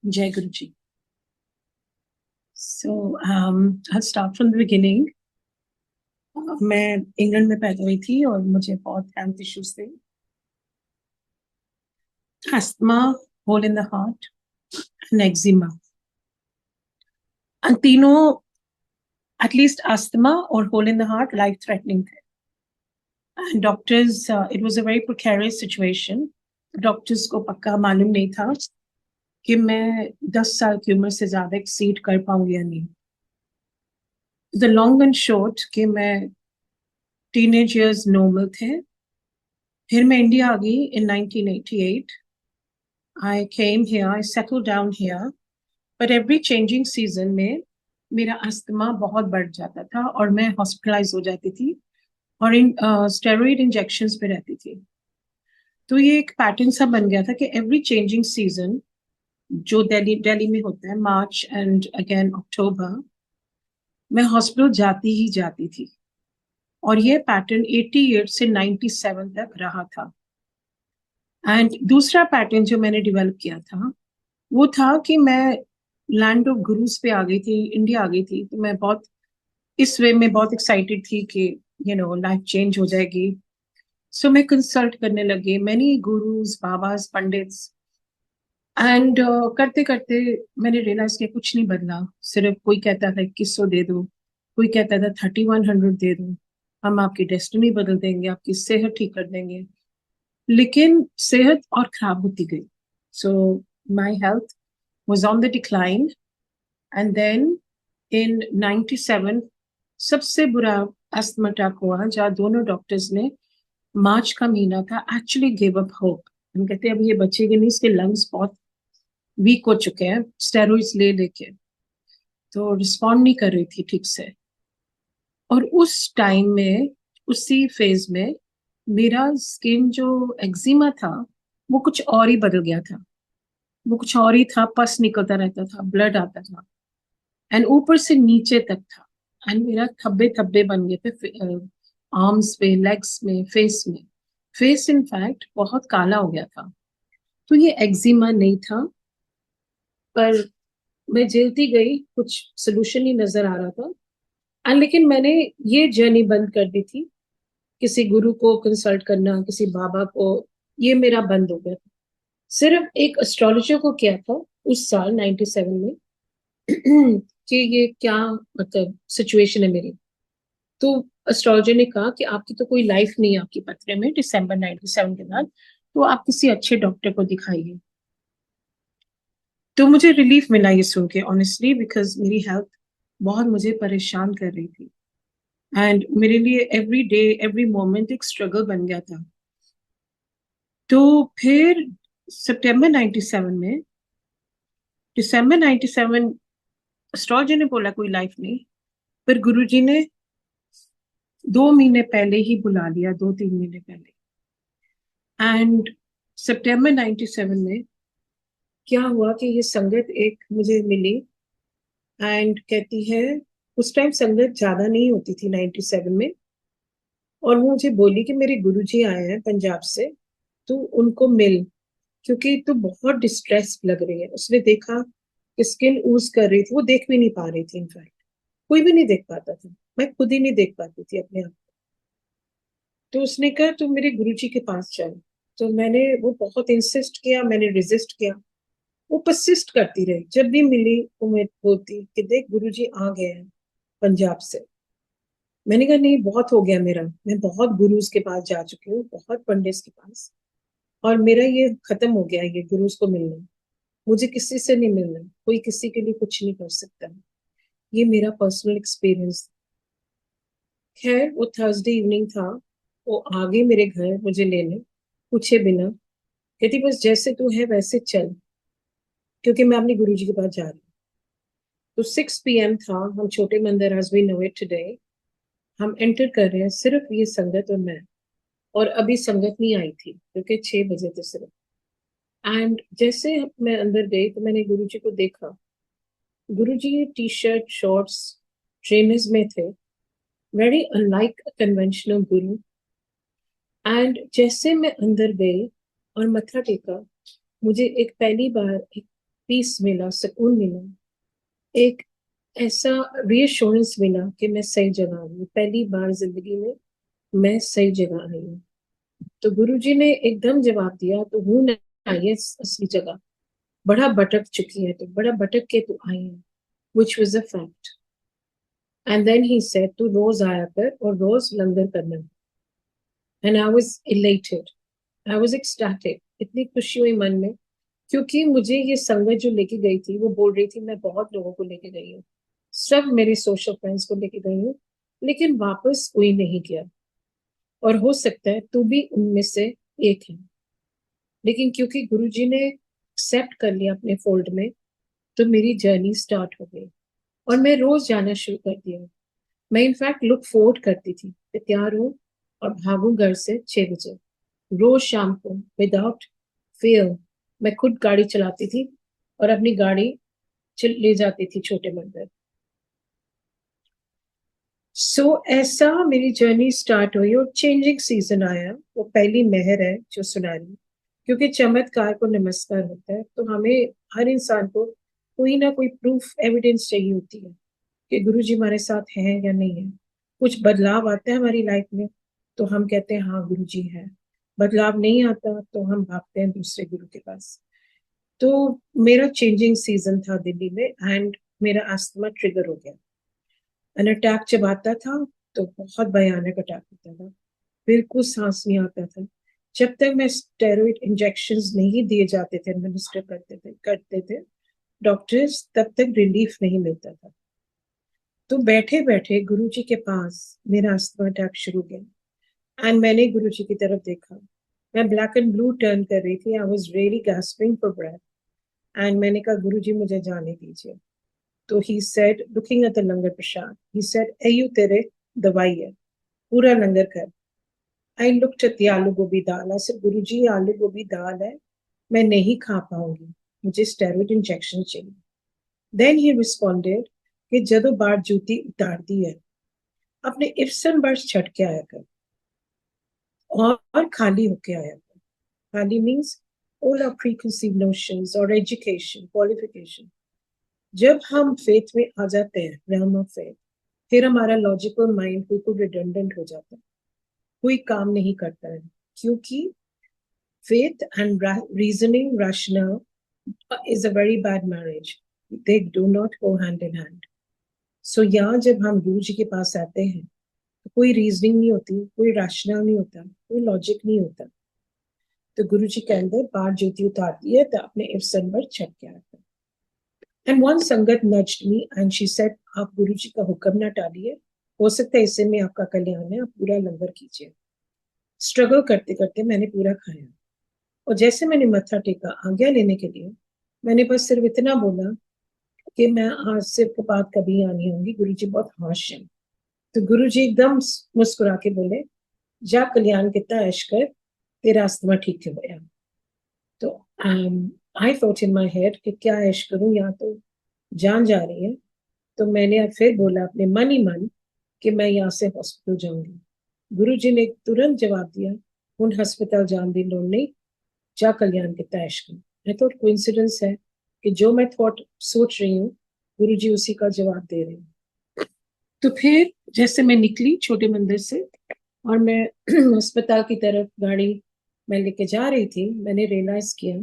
Jai Guruji. So I'll start from the beginning. मैं England में पैदा हुई थी और मुझे बहुत हेल्थ इश्यूज थे, asthma, hole in the heart and eczema. तीनों, एटलीस्ट अस्थमा और hole in the heart life threatening थे। And doctors, it was a very precarious situation. Doctors को पक्का मालूम नहीं था कि मैं 10 साल की उम्र से ज्यादा एक्सीड कर पाऊंगी या नहीं। द लॉन्ग एंड शॉर्ट कि मैं टीनेज इयर्स नॉर्मल थे, फिर मैं इंडिया आ गई इन 1988। I came here, I settled down here, but every changing season में मेरा अस्थमा बहुत बढ़ जाता था और मैं हॉस्पिटलाइज हो जाती थी और इन स्टेरॉइड इंजेक्शंस पे रहती थी। तो ये एक पैटर्न सा बन गया था कि एवरी चेंजिंग सीजन जो दिल्ली दिल्ली में होता है, मार्च एंड अगेन अक्टूबर, मैं हॉस्पिटल जाती ही जाती थी। और ये पैटर्न 88 से 97 तक रहा था। एंड दूसरा पैटर्न जो मैंने डेवलप किया था वो था कि मैं लैंड ऑफ गुरुज पे आ गई थी, इंडिया आ गई थी। तो मैं बहुत इस वे में बहुत एक्साइटेड थी कि लाइफ चेंज हो जाएगी। सो मैं कंसल्ट करने लगी मैनी गुरुज, बाबाज, पंडित्स। एंड करते करते मैंने रियलाइज किया कुछ नहीं बदला। सिर्फ कोई कहता था 2100 दे दो, कोई कहता था 3100 दे दो, हम आपकी डेस्टिनी बदल देंगे, आपकी सेहत ठीक कर देंगे। लेकिन सेहत और खराब होती गई। So my health was on the decline. And then in 97 सबसे बुरा अस्थमा अटैक हुआ जहाँ दोनों डॉक्टर्स ने, मार्च का महीना था, एक्चुअली गिव अप होप। हम कहते हैं अब ये बचेगी नहीं, इसके लंग्स बहुत वीक हो चुके हैं स्टेरॉइड्स ले लेके, तो रिस्पॉन्ड नहीं कर रही थी ठीक से। और उस टाइम में, उसी फेज में, मेरा स्किन जो एक्जिमा था वो कुछ और ही बदल गया था। वो कुछ और ही था, पस निकलता रहता था, ब्लड आता था, एंड ऊपर से नीचे तक था। एंड मेरा धब्बे धब्बे बन गए थे आर्म्स पे, लेग्स में, फेस में। फेस इनफैक्ट बहुत काला हो गया था। तो ये एक्जिमा नहीं था, पर मैं झेलती गई, कुछ सोल्यूशन नहीं नजर आ रहा था। एंड लेकिन मैंने ये जर्नी बंद कर दी थी, किसी गुरु को कंसल्ट करना, किसी बाबा को, ये मेरा बंद हो गया था। सिर्फ एक एस्ट्रोलॉजर को किया था उस साल 97 में कि ये क्या मतलब सिचुएशन है मेरी। तो एस्ट्रोलॉजर ने कहा कि आपकी तो कोई लाइफ नहीं है आपकी पत्रे में दिसंबर 97 के बाद, तो आप किसी अच्छे डॉक्टर को दिखाइए। तो मुझे रिलीफ मिला ये सुन के, ऑनेस्टली, बिकॉज मेरी हेल्थ बहुत मुझे परेशान कर रही थी। एंड मेरे लिए एवरी डे, एवरी मोमेंट एक स्ट्रगल बन गया था। तो फिर सितंबर 97 में, दिसंबर 97, एस्ट्रोलॉजर ने बोला कोई लाइफ नहीं, पर गुरुजी ने 2 महीने पहले ही बुला लिया, 2-3 महीने पहले। एंड सितंबर 97 में क्या हुआ कि ये संगत एक मुझे मिली एंड कहती है, उस टाइम संगत ज्यादा नहीं होती थी 97 में, और वो मुझे बोली कि मेरे गुरुजी आए हैं पंजाब से, तू उनको मिल, क्योंकि तू बहुत डिस्ट्रेस लग रही है। उसने देखा कि स्किन ऊज कर रही थी, वो देख भी नहीं पा रही थी इनफैक्ट, कोई भी नहीं देख पाता था, मैं खुद ही नहीं देख पाती थी अपने आप। तो उसने कहा तू मेरे गुरुजी के पास चल। तो मैंने, वो बहुत इंसिस्ट किया, मैंने रेजिस्ट किया। वो परसिस्ट करती रही, जब भी मिली वो मैं बोलती कि देख गुरुजी आ गए हैं पंजाब से। मैंने कहा नहीं, बहुत हो गया मेरा, मैं बहुत गुरुज के पास जा चुकी हूँ, बहुत पंडित के पास, और मेरा ये खत्म हो गया, ये गुरुज को मिलना। मुझे किसी से नहीं मिलना, कोई किसी के लिए कुछ नहीं कर सकता। ये मेरा पर्सनल एक्सपीरियंस। खैर वो थर्सडे इवनिंग था, वो आ गई मेरे घर मुझे लेने, पूछे बिना। कहती बस जैसे तू है वैसे चल, क्योंकि मैं अपने गुरुजी के पास जा रही हूँ। तो 6 PM था, हम छोटे मंदिर as we know it today, हम एंटर कर रहे हैं, सिर्फ ये संगत और मैं। और अभी संगत नहीं आई थी क्योंकि 6 बजे थे सिर्फ। एंड जैसे मैं अंदर गई तो मैंने गुरुजी को देखा। गुरुजी टी शर्ट, शॉर्ट्स, ट्रेनर्स में थे, very unlike conventional Guru. And जैसे मैं अंदर गई और मत्था टेका, मुझे एक पहली बार एक पीस मिला, सुकून मिला, एक ऐसा रीअश्योरेंस मिला कि मैं सही जगह आई हूँ। पहली बार जिंदगी में मैं सही जगह आई हूँ। तो गुरुजी ने एकदम जवाब दिया, तो हूँ ना ये असली जगह, बड़ा भटक चुकी है, तो बड़ा भटक के तू आई है, which was a fact. And then he said, तू रोज आया कर और रोज लंगर करना। And I was elated, I was ecstatic, इतनी खुशी हुई मन में, क्योंकि मुझे ये संगत जो लेके गई थी, वो बोल रही थी मैं बहुत लोगों को लेके गई हूँ, सब मेरे सोशल फ्रेंड्स को लेके गई हूँ, लेकिन वापस कोई नहीं गया, और हो सकता है तू भी उनमें से एक है। लेकिन क्योंकि गुरुजी ने एक्सेप्ट कर लिया अपने फोल्ड में, तो मेरी जर्नी स्टार्ट हो गई और मैं रोज जाना शुरू कर दिया। मैं इनफैक्ट लुक फॉरवर्ड करती थी कि तैयार हूँ और भागू घर से 6 बजे, रोज शाम को विदाउट फेयर। मैं खुद गाड़ी चलाती थी और अपनी गाड़ी ले जाती थी छोटे मंदिर। ऐसा मेरी जर्नी स्टार्ट हुई और चेंजिंग सीजन आया। वो पहली मेहर है जो सुना रही, क्योंकि चमत्कार को नमस्कार होता है, तो हमें हर इंसान को कोई ना कोई प्रूफ एविडेंस चाहिए होती है कि गुरु जी हमारे साथ हैं या नहीं है। कुछ बदलाव आते हैं हमारी लाइफ में, तो हम कहते हैं हाँ गुरु जी है। बदलाव नहीं आता तो हम भागते हैं दूसरे गुरु के पास। तो मेरा चेंजिंग सीजन था दिल्ली में, एंड मेरा अस्थमा ट्रिगर हो गया। एन अटैक जब आता था तो बहुत भयानक अटैक होता था, बिल्कुल सांस नहीं आता था। जब तक मैं स्टेरॉइड इंजेक्शंस नहीं दिए जाते थे, एडमिनिस्टर करते थे डॉक्टर्स, तब तक रिलीफ नहीं मिलता था। तो बैठे बैठे गुरुजी के पास मेरा अस्थमा अटैक शुरू हो गया, एंड मैंने गुरुजी की तरफ देखा। मैं ब्लैक एंड ब्लू टर्न कर रही थी, I was really gasping for breath, and मैंने कहा गुरुजी मुझे जाने दीजिए। तो he said, looking at the langar prasad, he said एयू तेरे दवाई है, पूरा लंगर कर। आई लुक्ड एट द आलू गोभी दाल, आई सेड गुरुजी आलू गोभी दाल है, मैं नहीं खा पाऊंगी, मुझे स्टेरॉइड इंजेक्शन चाहिए। देन ही रिस्पॉन्डेड कि जदों बाहर जूती उतार दी है, अपने इफ्सन बर्स छट के आया कर और खाली होके आया कर। खाली means all our preconceived notions or education, qualification. जब हम फेथ में आ जाते हैं, realm of faith, फिर हमारा लॉजिकल माइंड बिल्कुल रिडंडेंट हो जाता है, कोई काम नहीं करता है, क्योंकि faith and reasoning, rationale is a very bad marriage. They do not go hand in hand. So यहाँ जब हम गुरु जी के पास आते हैं, तो कोई रीजनिंग नहीं होती, कोई रैशनल नहीं होता, कोई लॉजिक नहीं होता। तो गुरु जी के अंदर बाहर ज्योति उतारती है, तो अपने इफ्सन पर छट के आता है। एंड वन संगत नज्ड मी एंड शी सेड, आप गुरु जी का हुक्म ना टालिए, हो सकता है इससे में आपका कल्याण है, आप पूरा लंगर कीजिए। स्ट्रगल करते करते मैंने पूरा खाया, और जैसे मैंने मत्था टेका आज्ञा लेने के लिए, मैंने बस सिर्फ इतना बोला कि मैं आज से बात कभी आनी होंगी, गुरु जी बहुत हाश है। तो गुरु जी एकदम मुस्कुरा के बोले, जा कल्याण कितना ऐश कर, तेरा अस्थमा ठीक हो गया। तो I thought in my head कि क्या ऐश करूं, यहाँ तो जान जा रही है। तो मैंने फिर बोला अपने मन ही मन कि मैं यहाँ से हॉस्पिटल जाऊंगी। गुरु जी ने तुरंत जवाब दिया, उन हॉस्पिटल जान दी लोग नहीं, जा कल्याण कितना ऐश कर। मैं थॉट कोइंसिडेंस है कि जो मैं थॉट सोच रही हूँ, गुरु जी उसी का जवाब दे रहे हैं। तो फिर जैसे मैं निकली छोटे मंदिर से और मैं अस्पताल की तरफ गाड़ी मैं लेके जा रही थी, मैंने रियलाइज किया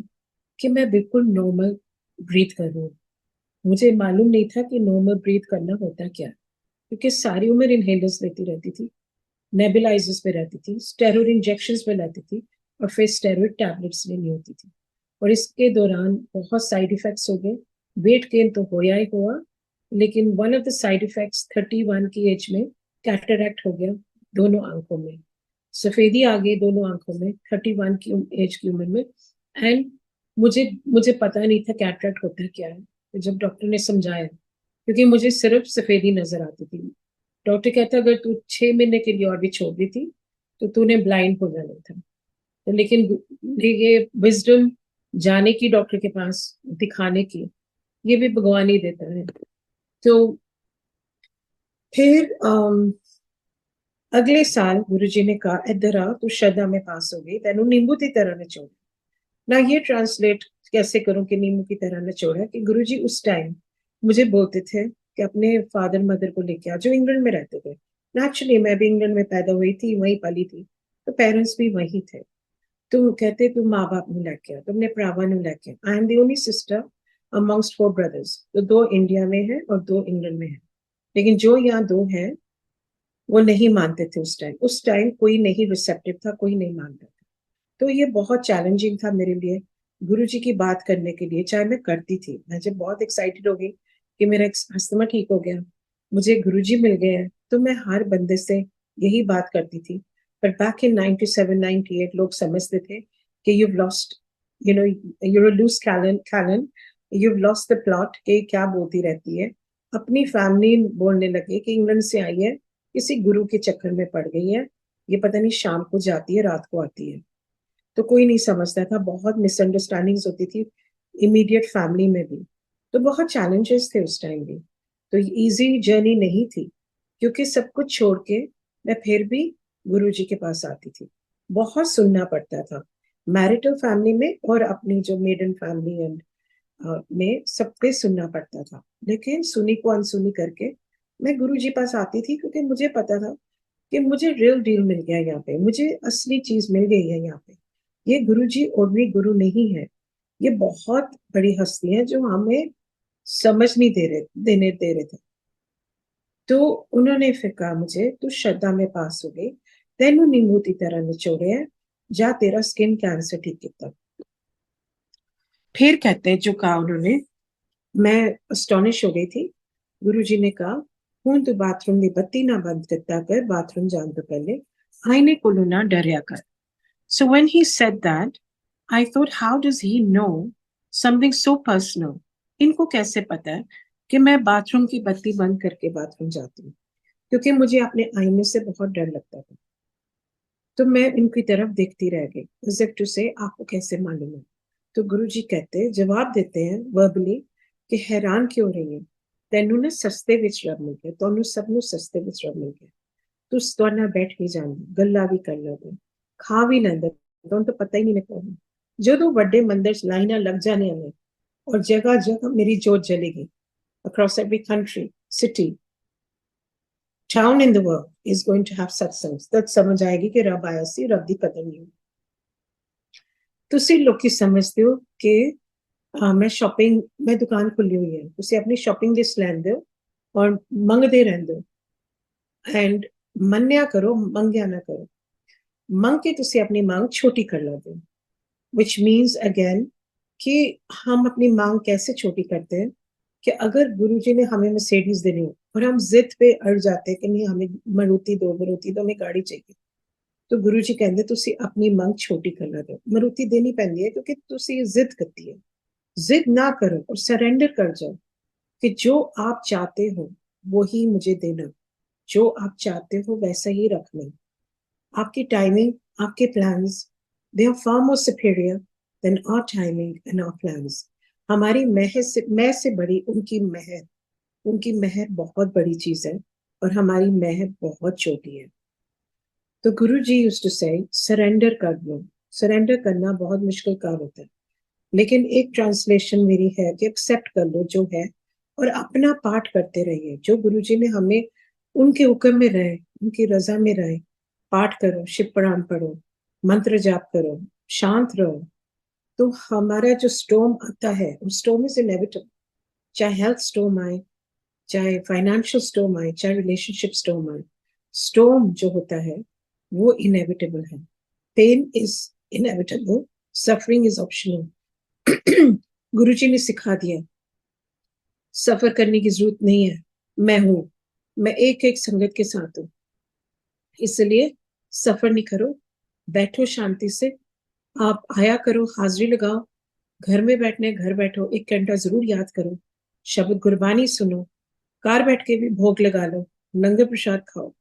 कि मैं बिल्कुल नॉर्मल ब्रीथ कर रही हूँ। मुझे मालूम नहीं था कि नॉर्मल ब्रीथ करना होता क्या, क्योंकि सारी उम्र इनहेलर्स लेती रहती थी, नेबुलाइजर्स पे रहती थी, स्टेरॉइड इंजेक्शंस पे रहती थी, और फिर स्टेरॉइड टैबलेट्स लेनी होती थी। और इसके दौरान बहुत साइड इफेक्ट्स हो गए। वेट गेन तो होया ही हुआ, लेकिन one of the side effects 31 की एज में कैटरैक्ट हो गया दोनों आंखों में, सफेदी आ गई दोनों आंखों में 31 की एज की उम्र में। एंड मुझे मुझे पता नहीं था कैटरैक्ट होता क्या है। तो जब डॉक्टर ने समझाया, क्योंकि मुझे सिर्फ सफेदी नजर आती थी, डॉक्टर कहता अगर तू 6 महीने के लिए और भी छोड़ दी थी तो तूने ब्लाइंड हो जाना था। तो लेकिन ये विजडम जाने की डॉक्टर के पास दिखाने की, ये भी भगवान ही देता है। तो फिर अगले साल गुरुजी ने कहा इधर आ, तू श्रद्धा में पास हो गई, तेनू नींबू की तरह निचोड़। ना ये ट्रांसलेट कैसे करूं कि नींबू की तरह निचोड़ा, कि गुरुजी उस टाइम मुझे बोलते थे कि अपने फादर मदर को लेके आ, जो इंग्लैंड में रहते थे। नेचुरली मैं भी इंग्लैंड में पैदा हुई थी, वहीं पली थी, तो पेरेंट्स भी वही थे। तो कहते तुम माँ बाप ਨੂੰ ਲੈ के आ, तुमने भरावां ਨੂੰ ਲੈ के आ। I am the only sister amongst 4 brothers, तो 2 इंडिया में है और 2 इंग्लैंड में है। लेकिन जो यहाँ 2 हैं वो नहीं मानते थे उस टाइम। उस टाइम कोई नहीं रिसेप्टिव था, कोई नहीं मानता था। तो ये बहुत चैलेंजिंग था मेरे लिए गुरुजी की बात करने के लिए। चाहे मैं करती थी, मैं जब बहुत एक्साइटेड हो गई कि मेरा अस्थमा ठीक हो गया, मुझे गुरुजी मिल गए हैं, तो मैं हर बंदे से यही बात करती थी। पर बैक इन 97 98 लोग समझते थे कि you've lost, you know, you're a loose cannon, you've lost the plot, कि क्या बोलती रहती है। अपनी फैमिली बोलने लगे कि इंग्लैंड से आई है, किसी गुरु के चक्कर में पड़ गई है, ये पता नहीं शाम को जाती है रात को आती है। तो कोई नहीं समझता था, बहुत मिसअंडरस्टैंडिंग्स होती थी इमीडिएट फैमिली में भी। तो बहुत चैलेंजेस थे उस टाइम भी। तो इजी जर्नी नहीं थी, क्योंकि सब कुछ छोड़ के मैं फिर भी गुरुजी के पास आती थी। बहुत सुनना पड़ता था मैरिटल फैमिली में और अपनी जो मेडन फैमिली एंड में सबके सुनना पड़ता था। लेकिन सुनी को अनसुनी करके मैं गुरुजी पास आती थी, क्योंकि मुझे पता था कि मुझे रियल डील मिल गया यहाँ पे, मुझे असली चीज मिल गई है यहाँ पे। ये गुरुजी ordinary गुरु नहीं है, ये बहुत बड़ी हस्ती है जो हमें समझ नहीं दे रहे थे। तो उन्होंने फिर कहा मुझे, तू श्रद्धा में पास हो गई, तेनू नींबू की तरह निचोड़े है, जा तेरा स्किन कैंसर ठीक किता। फिर कहते हैं जो कहा उन्होंने, मैं अस्टोनिश हो गई थी। गुरुजी ने कहा, हूं तू बाथरूम की बत्ती ना बंद किता कर, बाथरूम जाने तो पहले आईने कोलों ना डरिया कर। So when he said that, I thought, how does he know something so personal? इनको कैसे पता है कि मैं बाथरूम की बत्ती बंद करके बाथरूम जाती हूँ? क्योंकि मुझे अपने आईने से बहुत डर लगता था। तो मैं इनकी तरफ देखती रह गई, as if to say, आपको कैसे मालूम है? तो गुरुजी कहते, जवाब देते हैं वर्बली कि हैरान क्यों रही है, ਤੈਨੂੰ ਨਾ ਸਸਤੇ ਵਿੱਚ ਰੱਬ ਮਿਲ ਗਿਆ, ਤੁਹਾਨੂੰ ਸਭ ਨੂੰ ਸਸਤੇ ਵਿੱਚ ਰੱਬ ਮਿਲ ਗਿਆ। ਤੁਸੀਂ ਤੁਹਾਡੇ ਨਾਲ ਬੈਠ ਵੀ ਜਾਂਦੇ, ਗੱਲਾਂ ਵੀ ਕਰ ਲੈਂਦੇ, ਖਾ ਵੀ ਲੈਂਦੇ, ਤੁਹਾਨੂੰ ਤਾਂ ਪਤਾ ਹੀ ਨਹੀਂ ਲੱਗਦਾ। ਜਦੋਂ ਵੱਡੇ ਮੰਦਿਰ ਚ ਲਾਈਨਾਂ ਲੱਗ ਜਾਣੀਆਂ ਨੇ और जगह जगह मेरी जोत जलेगी, across every country, city, town in the world is going to have satsangs, तब समझ आएगी कि रब आया सी, रब दी कदर नहीं। ਤੁਸੀਂ ਲੋਕੀ ਸਮਝਦੇ ਹੋ ਕਿ मैं शॉपिंग, मैं दुकान खुली हुई है, ਤੁਸੀਂ ਆਪਣੀ ਸ਼ਾਪਿੰਗ ਲਿਸਟ ਲੈਂਦੇ ਹੋ ਔਰ ਮੰਗਦੇ ਰਹਿੰਦੇ ਹੋ। ਐਂਡ ਮੰਨਿਆ ਕਰੋ, ਮੰਗਿਆ ਨਾ ਕਰੋ। ਮੰਗ ਕੇ ਤੁਸੀਂ ਆਪਣੀ मांग छोटी कर लेते हो, which means again कि हम अपनी मांग कैसे छोटी करते हैं कि अगर गुरुजी ने हमें मर्सिडीज देनी हो और हम जिद पे अड़ जाते हैं कि नहीं हमें मारुति दो, हमें गाड़ी चाहिए, तो गुरुजी कहते तुसी अपनी मांग छोटी कर लो। मारुति देनी पैंदी है क्योंकि तुसी जिद करती है। जिद ना करो और सरेंडर कर जाओ कि जो आप चाहते हो वही मुझे देना, जो आप चाहते हो वैसा ही रखना। आपकी टाइमिंग, आपके plans, they are far more superior than our timing and our plans. हमारी मैं से बड़ी उनकी मेहर बहुत बड़ी चीज है और हमारी मेहर बहुत छोटी है। तो गुरु जी यूज्ड टू से सरेंडर कर लो। सरेंडर करना बहुत मुश्किल काम होता है, लेकिन एक ट्रांसलेशन मेरी है कि एक्सेप्ट कर लो जो है और अपना पाठ करते रहिए। जो गुरु जी ने हमें उनके हुक्म में रहे, उनकी रजा में रहे, पाठ करो, शिव पुराण पढ़ो, मंत्र जाप करो, शांत रहो, तो हमारा जो स्टॉर्म आता है वो स्टॉर्म इज इनएविटेबल। चाहे हेल्थ स्टॉर्म आए, चाहे फाइनेंशियल स्टॉर्म आए, चाहे रिलेशनशिप स्टॉर्म आए, स्टॉर्म जो होता है वो इनएविटेबल है। Pain is inevitable, suffering is optional. Guruji ने सिखा दिया सफर करने की जरूरत नहीं है, मैं एक एक संगत के साथ हूं, इसलिए सफर नहीं करो, बैठो शांति से। आप आया करो, हाजिरी लगाओ, घर में बैठने घर बैठो, 1 घंटा जरूर याद करो, शब्द गुरबानी सुनो, कार बैठ के भी भोग लगा लो, लंगर प्रसाद खाओ,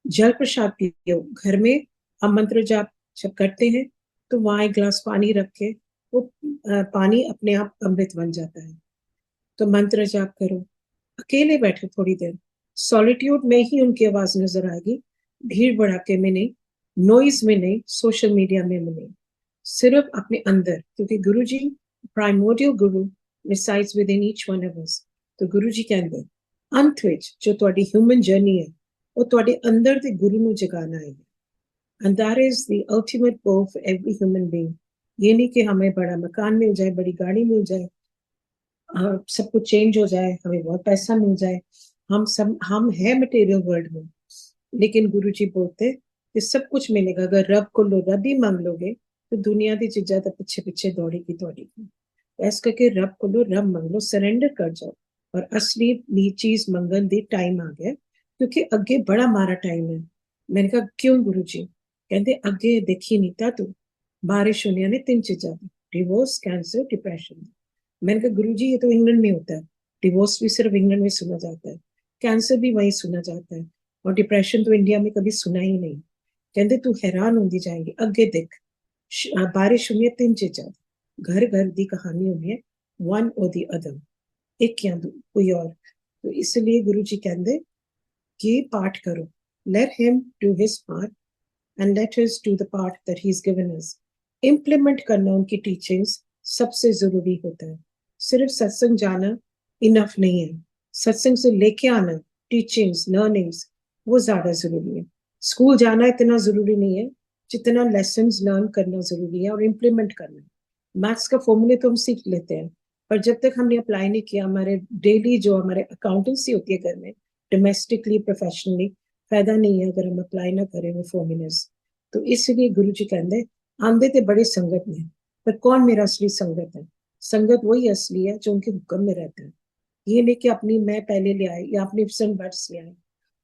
जल प्रसाद पियो। घर में हम मंत्र जाप जब करते हैं तो वहां 1 गिलास पानी रख के वो पानी अपने आप अमृत बन जाता है। तो मंत्र जाप करो, अकेले बैठो थोड़ी देर, सॉलिट्यूड में ही उनकी आवाज नजर आएगी, भीड़ भड़ाके में नहीं, नॉइज में नहीं, सोशल मीडिया में नहीं, सिर्फ अपने अंदर। क्योंकि गुरुजी primordial guru resides within each one of us. तो गुरु जी कहते अंत विच जो ਤੁਹਾਡੀ ह्यूमन जर्नी है ਉਹ ਤੁਹਾਡੇ ਅੰਦਰ ਦੇ ਗੁਰੂ ਨੂੰ ਜਗਾਣਾ ਹੈ and that is the ultimate goal for every human being. ये नहीं कि हमें बड़ा मकान मिल जाए, बड़ी गाड़ी मिल जाए, सब कुछ चेंज हो जाए, हमें बहुत पैसा मिल जाए, हम है मटेरियल वर्ल्ड में, लेकिन गुरु जी बोलते कि सब कुछ मिलेगा अगर रब को रब ही मांग लोगे तो दुनिया की चीजा तो पीछे पीछे दौड़ेगी दौड़ेगी। इस करके रब को रब मांग लो, सरेंडर कर जाओ और असली चीज मंगन दी टाइम आ गया क्योंकि अगे बड़ा मारा टाइम है। मैंने कहा क्यों गुरु जी? कहते अगे देखी नहीं था तू, बारिश होने ने 3 चीजा डिवोर्स, कैंसर, डिप्रेशन। मैंने कहा गुरु जी ये तो इंग्लैंड में होता है, डिवोर्स भी सिर्फ इंग्लैंड में सुना जाता है, कैंसर भी वहीं सुना जाता है और डिप्रेशन तो इंडिया में कभी सुना ही नहीं। कहते तू हैरान होती जाएगी, अगे देख बारिश होनी है 3 चीजा, घर घर दी कहानी होनी है, वन और दी अदर, एक या दो कोई और। तो इसलिए गुरु जी कहते कि पाठ करो, late him do his part and let us do the part that he is given us. Implement करना उनकी टीचिंग्स सबसे जरूरी होता है। सिर्फ सत्संग जाना इनफ नहीं है, सत्संग से लेके आना टीचिंग्स लर्निंग्स वो ज्यादा जरूरी है। स्कूल जाना इतना जरूरी नहीं है जितना लेसन्स लर्न करना जरूरी है और इम्प्लीमेंट करना। मैथ्स का फॉर्मूले तो हम सीख लेते हैं पर जब तक हमने अप्लाई नहीं किया, हमारे डेली जो हमारे अकाउंटेंसी होती है घर में डोमेस्टिकली प्रोफेशनली, फायदा नहीं है अगर हम अप्लाई ना करें वो फॉर्मूलेस। तो इसलिए गुरु जी कहते आंदे ते बड़े संगत में, पर कौन मेरा असली संगत है? संगत वही असली है जो उनके हुक्म में रहता है। ये नहीं कि अपनी मैं पहले ले आए या अपनी सन बर्ड्स ले आए,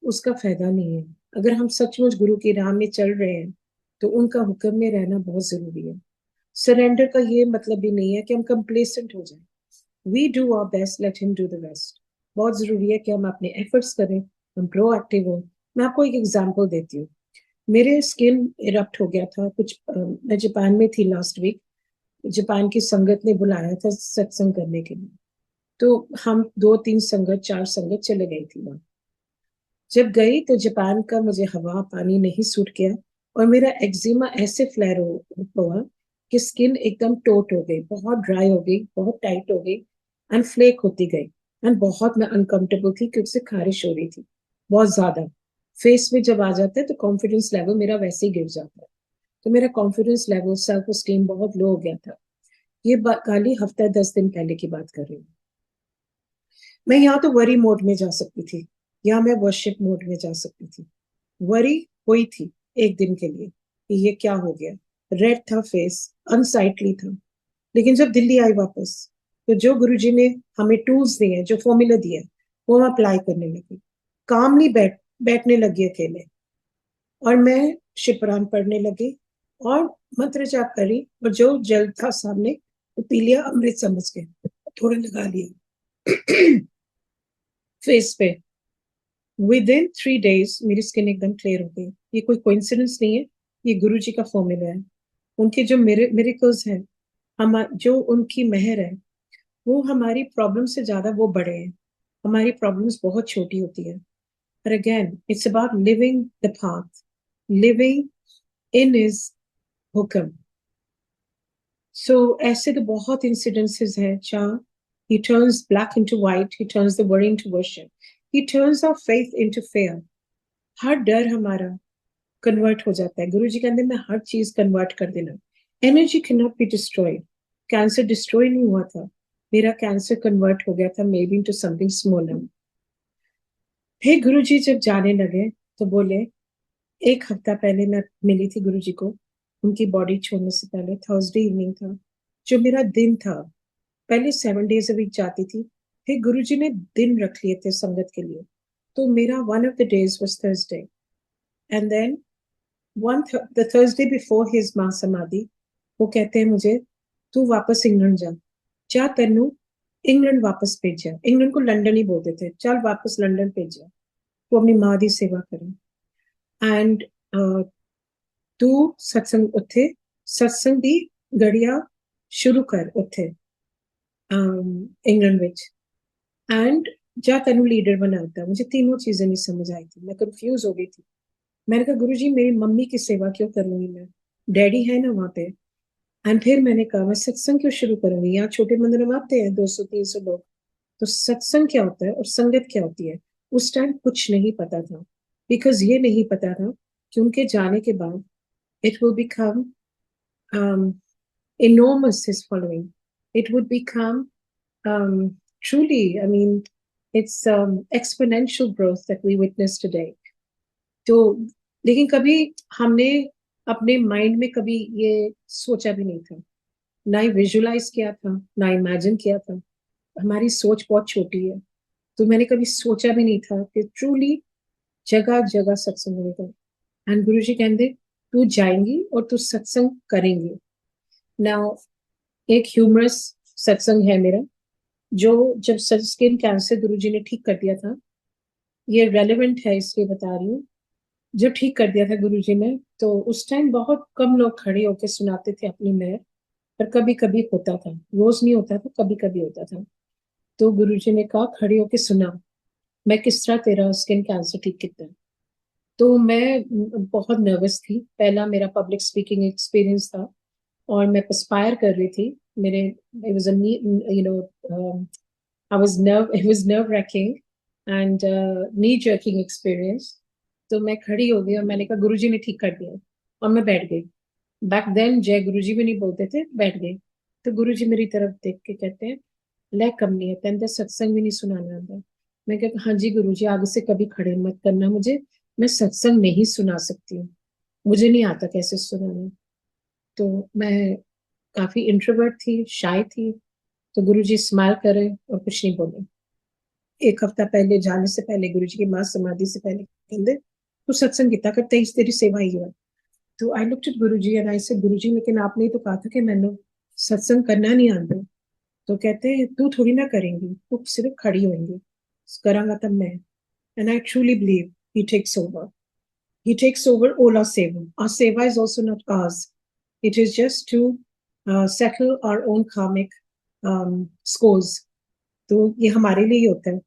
उसका फायदा नहीं है। अगर हम सचमुच गुरु की राह में चल रहे हैं तो उनका हुक्म में रहना बहुत जरूरी है। सरेंडर का ये मतलब भी नहीं है कि हम कंप्लेसेंट हो जाए। We do our best, let him do the rest. बहुत जरूरी है कि हम अपने एफर्ट्स करें, हम प्रोएक्टिव हो। मैं आपको एक एग्जांपल देती हूँ। मेरे स्किन इरप्ट हो गया था कुछ मैं जापान में थी लास्ट वीक, जापान की संगत ने बुलाया था सत्संग करने के लिए, तो हम 2-3 संगत 4 संगत चले गई थी वहां। जब गई तो जापान का मुझे हवा पानी नहीं सूट किया और मेरा एक्जिमा ऐसे फ्लेयर हुआ कि स्किन एकदम टोट हो गई, बहुत ड्राई हो गई, बहुत टाइट हो गई एंड फ्लेक होती गई एंड बहुत मैं अनकंफर्टेबल थी क्योंकि उससे खारिश हो रही थी बहुत ज्यादा। फेस में जब आ जाता है तो कॉन्फिडेंस लेवल मेरा वैसे ही गिर जाता है। तो मेरा कॉन्फिडेंस लेवल सेल्फ स्टीम बहुत लो हो गया था। ये खाली हफ्ता 10 दिन पहले की बात कर रही हूँ। मैं यहाँ तो वरी मोड में जा सकती थी या मैं वर्शिप मोड में जा सकती थी। वरी हुई थी एक दिन के लिए कि ये क्या हो गया, रेड था फेस, अनसाइटली था। लेकिन जब दिल्ली आई वापस तो जो गुरुजी ने हमें टूल्स दिए हैं, जो फॉर्मूला दिया वो मैं अप्लाई करने लगी, कामली बैठने लगी अकेले और मैं शिवपुराण पढ़ने लगी और मंत्र जाप करी और जो जल था सामने वो पी लिया, अमृत समझ के थोड़ा लगा लिया फेस पे। विद इन 3 days मेरी स्किन एकदम क्लियर हो गई। ये कोई कोइंसिडेंस नहीं है, ये गुरु जी का फॉर्मूला है। उनके जो मिरेकल्स हैं, हम जो उनकी मेहर है, वो हमारी प्रॉब्लम से ज्यादा वो बड़े हैं। हमारी प्रॉब्लम्स बहुत छोटी होती है। पर again it's about living the path, living in his हुक्म। सो ऐसे तो बहुत इंसिडेंसेस हैं जहाँ he turns black into white, he turns the worry into worship, he turns our faith into fear। हर डर हमारा कन्वर्ट हो जाता है। गुरु जी कहते हैं मैं हर चीज कन्वर्ट कर देना। Energy can not be destroyed. Cancer destroy नहीं हुआ था, मेरा कैंसर कन्वर्ट हो गया था may be into something smaller. फिर गुरु जी जब जाने लगे तो बोले, एक हफ्ता पहले मैं मिली थी गुरु जी को, उनकी बॉडी छोड़ने से पहले, थर्सडे इवनिंग था जो मेरा दिन था। पहले 7 days a week जाती थी, फिर गुरु जी ने दिन रख लिए थे संगत के लिए, तो मेरा one of the days was Thursday and then the Thursday before his mahasamadhi वो कहते हैं मुझे तू वापस इंग्लैंड जा, जा तेनू इंग्लैंड वापस भेजा। इंग्लैंड को लंदन ही बोलते थे, चल वापस लंदन भेजा, तू अपनी माँ की सेवा करे एंड तू सत्संग उत्थे सत्संग दी गड़िया शुरू कर उत्थे इंग्लैंड विच एंड जा तेनू लीडर बनाता। मुझे तीनों चीजें नहीं समझ आई थी, मैं कंफ्यूज हो गई थी। मैंने कहा गुरु जी मेरी मम्मी की सेवा क्यों करूंगी मैं, डैडी है ना वहां पे। एंड फिर मैंने कहा मैं सत्संग क्यों शुरू करूंगी, यहाँ छोटे मंदिर में आते हैं 200-300 लोग, तो सत्संग क्या होता है और संगत क्या होती है, उस टाइम कुछ नहीं पता था। बिकॉज ये नहीं पता था कि उनके जाने के बाद it will become enormous, his following. It would become truly, I mean, it's exponential growth that we witness today. तो लेकिन कभी हमने अपने माइंड में कभी ये सोचा भी नहीं था, ना ही विजुलाइज किया था, ना इमेजिन किया था। हमारी सोच बहुत छोटी है, तो मैंने कभी सोचा भी नहीं था कि ट्रूली जगह जगह सत्संग होगा। एंड गुरु जी कहते तू जाएंगी और तू सत्संग करेंगी। नाउ एक ह्यूमरस सत्संग है मेरा, जो जब स्किन कैंसर गुरु जी ने ठीक कर दिया था, ये रेलिवेंट है इसलिए बता रही हूँ। जो ठीक कर दिया था गुरु जी ने, तो उस टाइम बहुत कम लोग खड़े होकर सुनाते थे अपनी मेहर, पर कभी कभी होता था, रोज नहीं होता था, कभी कभी होता था। तो गुरु जी ने कहा खड़े होके सुना मैं किस तरह तेरा स्किन कैंसर ठीक किया है। तो मैं बहुत नर्वस थी, पहला मेरा पब्लिक स्पीकिंग एक्सपीरियंस था और मैं परस्पायर कर रही थी। मेरे it was a you know it was nerve wracking and knee jerking experience। तो मैं खड़ी हो गई और मैंने कहा गुरुजी ने ठीक कर दिया, और मैं बैठ गई। बैक देन जय गुरुजी भी नहीं बोलते थे, बैठ गई। तो गुरुजी मेरी तरफ देख के कहते हैं ले कमनी है तेन तो सत्संग भी नहीं सुनाना आता। मैं कहता हाँ जी गुरुजी, आगे से कभी खड़े मत करना मुझे, मैं सत्संग नहीं सुना सकती हूँ, मुझे नहीं आता कैसे सुनाना। तो मैं काफी इंट्रोवर्ट थी, शाय थी। तो गुरुजी स्माइल करे और कुछ नहीं बोले। एक हफ्ता पहले जाने से पहले गुरुजी की मां समाधि से पहले कहते तू सत्संग कितना करते ही तेरी सेवा ही है। तो I looked at Guruji and I said Guruji लेकिन आपने तो कहा था कि मैंने सत्संग करना नहीं आता। तो कहते तू थोड़ी ना करेंगी, तू सिर्फ खड़ी होंगी, करांगा तब मैं। And I truly believe he takes over, he takes over all our seva. Our seva is also not ours. It is just to settle our own karmic scores. तो ये हमारे लिए ही होता है।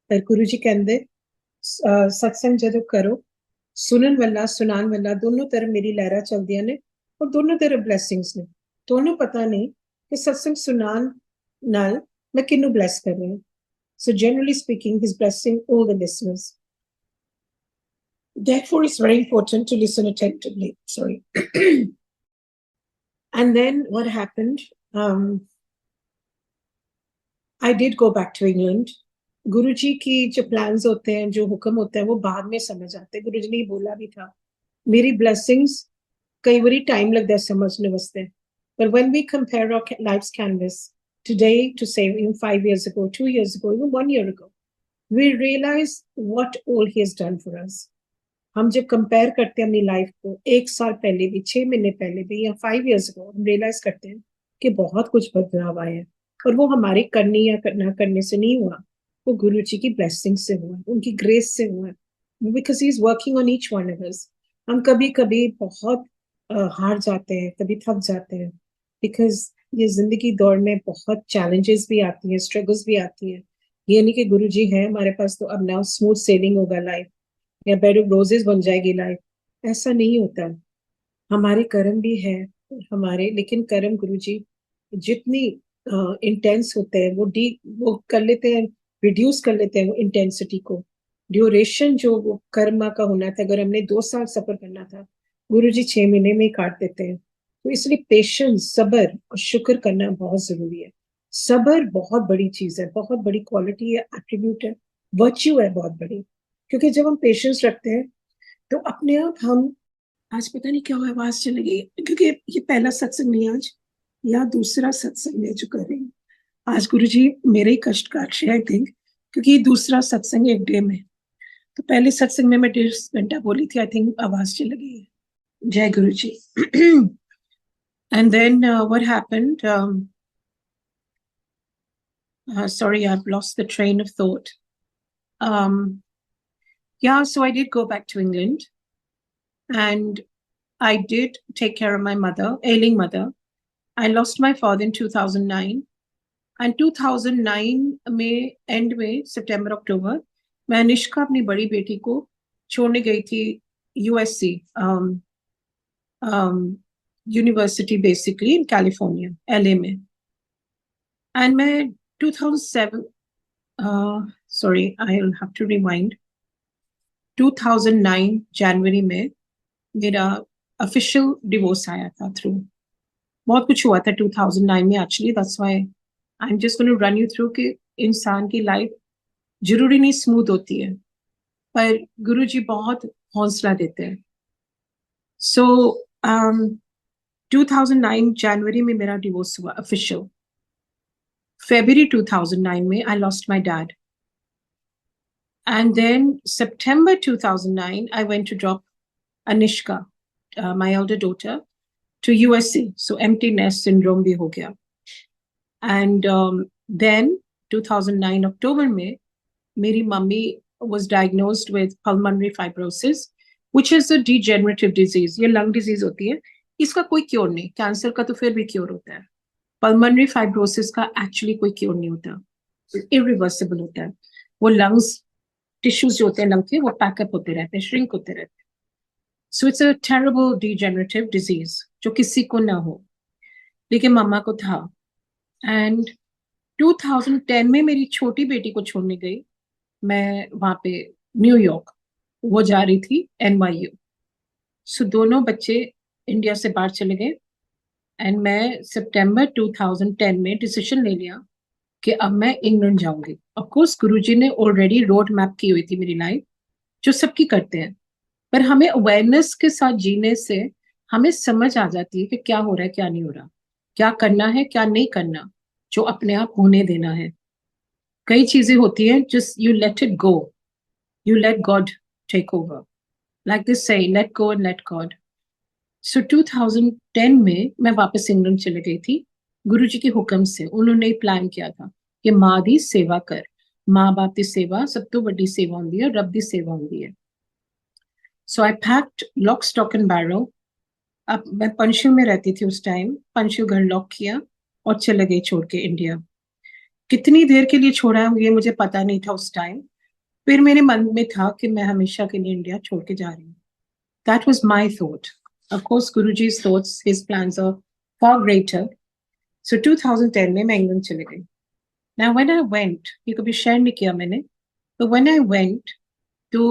पर गुरु जी कहते सत्संग जदों करो, सुनन वाला सुनान वाला दोनों तरफ मेरी लहरा चलदियां ने और दोनों तरफ ब्लेसिंग्स ने। दोनों पता नहीं कि सत्संग सुनान नाल मैं किन्नू ब्लेस कर रही हूँ। So generally speaking, he's blessing all the listeners. Therefore, it's very important to listen attentively. Sorry. And then what happened? I did go back to England. गुरुजी की जो प्लान्स होते हैं, जो हुक्म होते हैं, वो बाद में समझ आते हैं। गुरुजी ने ये बोला भी था, मेरी ब्लेसिंग्स कई बारी टाइम लगता है समझने वास्ते। But when we compare our life's canvas today to say even 5 years ago, 2 years ago, even 1 year ago, we realize what all he has done for us. हम जब कंपेयर करते हैं अपनी लाइफ को 1 साल पहले भी, 6 महीने पहले भी, या 5 years ago, हम रियलाइज करते हैं कि बहुत कुछ बदलाव आया है। और वो हमारे करने या ना करने से नहीं हुआ, वो गुरु जी की ब्लेसिंग से हुआ, उनकी ग्रेस से हुआ, because he is working on each one of us. हम कभी कभी बहुत हार जाते हैं, कभी थक जाते हैं, बिकॉज ये जिंदगी दौर में बहुत चैलेंजेस भी आती हैं, स्ट्रगल्स भी आती हैं। ये नहीं कि गुरु जी है हमारे पास तो अब नाउ स्मूथ सेलिंग होगा लाइफ, या बेड ऑफ रोजेस बन जाएगी लाइफ, ऐसा नहीं होता। हमारे कर्म भी है हमारे, लेकिन कर्म गुरुजी जितनी इंटेंस होते हैं वो कर लेते हैं, रिड्यूस कर लेते हैं वो इंटेंसिटी को। ड्यूरेशन जो वो कर्म का होना था, अगर हमने 2 साल सफर करना था, गुरुजी 6 महीने में ही काट देते हैं। तो इसलिए पेशेंस, सबर और शुक्र करना बहुत जरूरी है। सबर बहुत बड़ी चीज है, बहुत बड़ी क्वालिटी है, एट्रीब्यूट है, वर्च्यू है बहुत बड़ी। क्योंकि जब हम पेशेंस रखते हैं तो अपने आप हम, आज पता नहीं क्या हुआ आवाज चली गई, क्योंकि ये पहला सत्संग नहीं आज, या दूसरा सत्संग है जो कर रही हूँ आज। गुरु जी मेरे ही कष्ट काट रहे आई थिंक, क्योंकि ये दूसरा सत्संग एक डे में। तो पहले सत्संग में मैं 1.5 घंटा बोली थी, आई थिंक आवाज चली गई है। जय गुरु जी। And then what happened, sorry I've lost the train of thought. Yeah, so I did go back to England and I did take care of my mother, ailing mother. I lost my father in 2009 and 2009 में and में सितंबर अक्टूबर मैं अनिष्का अपनी बड़ी बेटी को छोड़ने गई थी USC, university basically in California, LA में। एंड मैं 2007, sorry I will have to remind, 2009 जनवरी में मेरा ऑफिशियल डिवोर्स आया था थ्रू। बहुत कुछ हुआ था 2009 में actually, that's why I am just going to run you through कि इंसान की लाइफ जरूरी नहीं स्मूथ होती है, पर गुरुजी बहुत हौसला देते हैं। सो 2009 जनवरी में मेरा डिवोर्स हुआ ऑफिशियल। February 2009 में I lost my dad. And then September 2009, I went to drop Anishka, my elder daughter, to USC. So empty nest syndrome भी हो गया. And then 2009 October में मेरी mummy was diagnosed with pulmonary fibrosis, which is a degenerative disease. ये lung disease होती है, इसका कोई क्योर नहीं। कैंसर का तो फिर भी क्योर होता है, पल्मोनरी फाइब्रोसिस का एक्चुअली कोई क्योर नहीं होता, इरिवर्सिबल होता है। वो लंग्स टिश्यूज जो होते हैं लंग के, वो पैकअप होते रहते हैं, श्रिंक होते रहते हैं। So it's a terrible degenerative disease जो किसी को ना हो, लेकिन मम्मा को था। एंड 2010 में मेरी छोटी बेटी को छोड़ने गई मैं वहां पे न्यूयॉर्क, वो जा रही थी NYU। सो दोनों बच्चे इंडिया से बाहर चले गए। एंड मैं सितंबर 2010 में डिसीजन ले लिया कि अब मैं इंग्लैंड जाऊंगी। ऑफ कोर्स गुरुजी ने ऑलरेडी रोड मैप की हुई थी मेरी लाइफ, जो सबकी करते हैं, पर हमें अवेयरनेस के साथ जीने से हमें समझ आ जाती है कि क्या हो रहा है, क्या नहीं हो रहा, क्या करना है, क्या नहीं करना, जो अपने आप होने देना है। कई चीजें होती हैं, just you let it go, you let God take over, like this say let go and let God. So 2010 में मैं वापस इंग्लैंड चले गई थी गुरुजी के हुक्म से। उन्होंने प्लान किया था कि माँ दी सेवा कर, माँ बाप की सेवा सब तो बड़ी सेवा होती है, रब की सेवा होती है। सो आई पैक्ड लॉक स्टॉक एंड बैरो। अब मैं पंचशील में रहती थी उस टाइम, पंचशील घर लॉक किया और चले गई छोड़ के इंडिया। कितनी देर के लिए छोड़ा है ये मुझे पता नहीं था उस टाइम, फिर मेरे मन में था कि मैं हमेशा के लिए इंडिया छोड़ के जा रही हूँ। That was my thought. Of course, Guruji's thoughts, his plans are far greater. So 2010 में मैं इंग्लैंड चले गई। Now when I went, ये कभी शेयर नहीं किया मैंने, but when I went to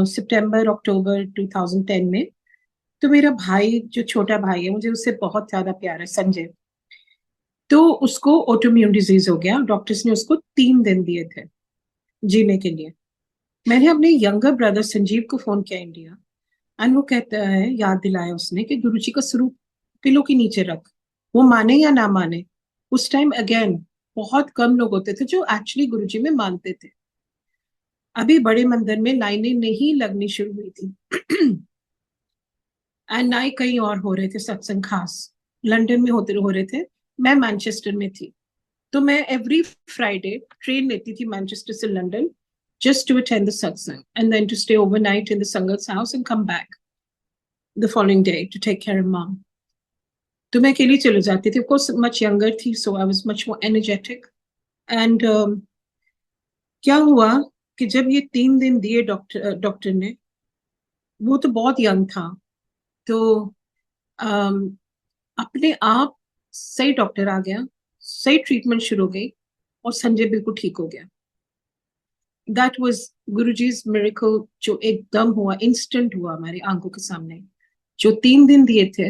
सितंबर अक्टूबर 2010 में, तो मेरा भाई जो छोटा भाई है, मुझे उससे बहुत ज्यादा प्यार है, संजय, तो उसको ऑटोइम्यून डिजीज हो गया। डॉक्टर्स ने उसको 3 दिन दिए थे जीने के लिए। मैंने अपने यंगर ब्रदर संजीव को फोन किया इंडिया, एंड वो कहता है, याद दिलाया उसने कि गुरुजी का स्वरूप पिलो के नीचे रख, वो माने या ना माने। उस टाइम अगेन बहुत कम लोग होते थे जो एक्चुअली गुरुजी में मानते थे। अभी बड़े मंदिर में लाइनें नहीं लगनी शुरू हुई थी एंड ना ही कहीं और हो रहे थे सत्संग खास, लंदन में होते हो रहे थे, मैं मैनचेस्टर में थी। तो मैं एवरी फ्राइडे ट्रेन लेती थी मैनचेस्टर से London, just to attend the satsang and then to stay overnight in the sangat's house and come back the following day to take care of mom. तो मैं अकेली चले जाती थी, of course much younger थी, so I was much more energetic. And क्या हुआ कि जब ये 3 दिन दिए डॉक्टर ने, वो तो बहुत यंग था, तो अपने आप सही डॉक्टर आ गया, सही ट्रीटमेंट शुरू हो गई और संजय बिल्कुल ठीक हो गया। दैट वाज गुरुजी's मिरेकल, जो एकदम हुआ, इंस्टेंट हुआ हमारी आंखों के सामने। जो 3 दिन दिए थे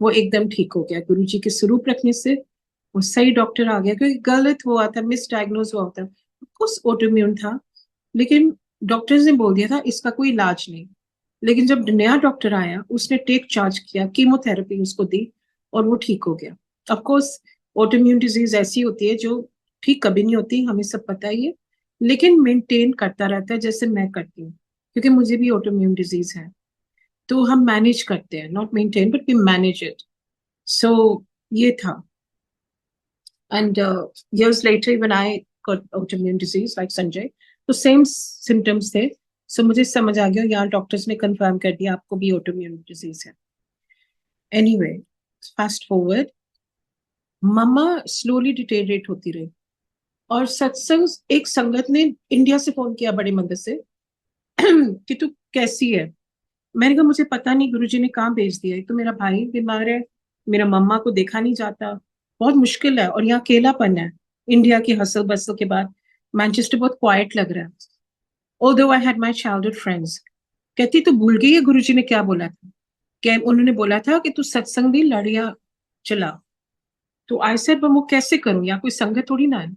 वो एकदम ठीक हो गया गुरुजी के स्वरूप रखने से। वो सही डॉक्टर आ गया, क्योंकि गलत हुआ था, मिसडायग्नोज हुआ था, कुछ ऑटोइम्यून था, लेकिन डॉक्टर्स ने बोल दिया था इसका कोई इलाज नहीं। लेकिन जब नया डॉक्टर आया, उसने टेक चार्ज किया, कीमोथेरेपी उसको दी और वो ठीक हो गया। ऑफ कोर्स ऑटोइम्यून डिजीज ऐसी होती है जो ठीक कभी नहीं होती, हमें सब पता ही है, लेकिन मेंटेन करता रहता है, जैसे मैं करती हूँ, क्योंकि मुझे भी ऑटोइम्यून डिजीज है। तो हम मैनेज करते हैं, not maintain but we manage it. So ये था। And years later when I got autoimmune disease like Sanjay, तो सेम सिम्टम्स थे। सो मुझे समझ आ गया, यहाँ डॉक्टर्स ने कंफर्म कर दिया आपको भी ऑटोइम्यून डिजीज है। एनीवे, फास्ट फॉरवर्ड, मम्मा स्लोली डिटेरिएट होती रही, और सत्संग एक संगत ने इंडिया से फोन किया, बड़े मंदिर से कि तू कैसी है। मैंने कहा मुझे पता नहीं गुरुजी ने कहाँ भेज दिया, एक तो मेरा भाई बीमार है, मेरा मम्मा को देखा नहीं जाता, बहुत मुश्किल है, और यहाँ अकेलापन है इंडिया की हसल बसल के बाद। मैनचेस्टर बहुत क्वाइट लग रहा है। Although I had my childhood friends. कहती तो भूल गई है गुरुजी ने क्या बोला था, क्या उन्होंने बोला था कि तू सत्संग दी लड़ियां चला। तो आई सेड वो कैसे करूं, यहाँ कोई संगत थोड़ी ना है,